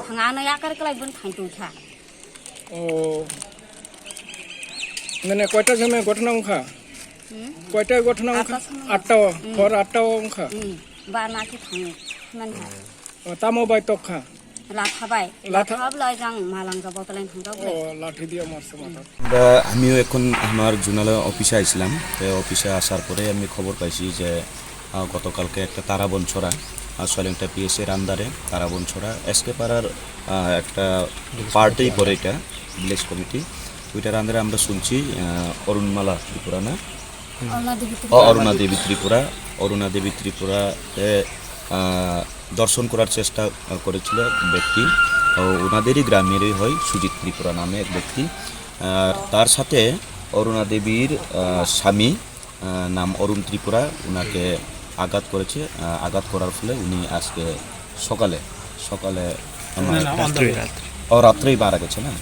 Thằng nó yakar cái lại vẫn thành tù thả. মানে কয়টা সময় ঘটনা অংখা কয়টায় ঘটনা অংখা 8টা হর 8টা অংখা Ba na cái thằng mình hả? তামো বাই তখা Là thà bay. Là thà lại rằng mà làm cái bao tay thằng đó ও লাঠি দিয়ে মারছে মাথা আমিও এখন আমার জোনাল অফিসে আসলাম। তো অফিসে আসার পরে আমি খবর পাইছি যে গতকালকে একটা তারাবনছড়া সলেংটা পিএসের আন্ডারে তারাবনছড়া এসকে পাড়ার একটা পার্টি করে এটা ভিলেজ কমিটি ওইটার আন্ডারে আমরা শুনছি অরুণমালা ত্রিপুরা না অরুণা দেবী ত্রিপুরাতে দর্শন করার চেষ্টা করেছিল ব্যক্তি ওনাদেরই গ্রামেরই হয় সুজিত ত্রিপুরা নামে এক ব্যক্তি। আর তার সাথে অরুণা দেবীর স্বামী নাম অরুণ ত্রিপুরা ওনাকে আঘাত করেছে। আঘাত করার ফলে উনি আজকে সকালে রাত্রেই মারা গেছে না।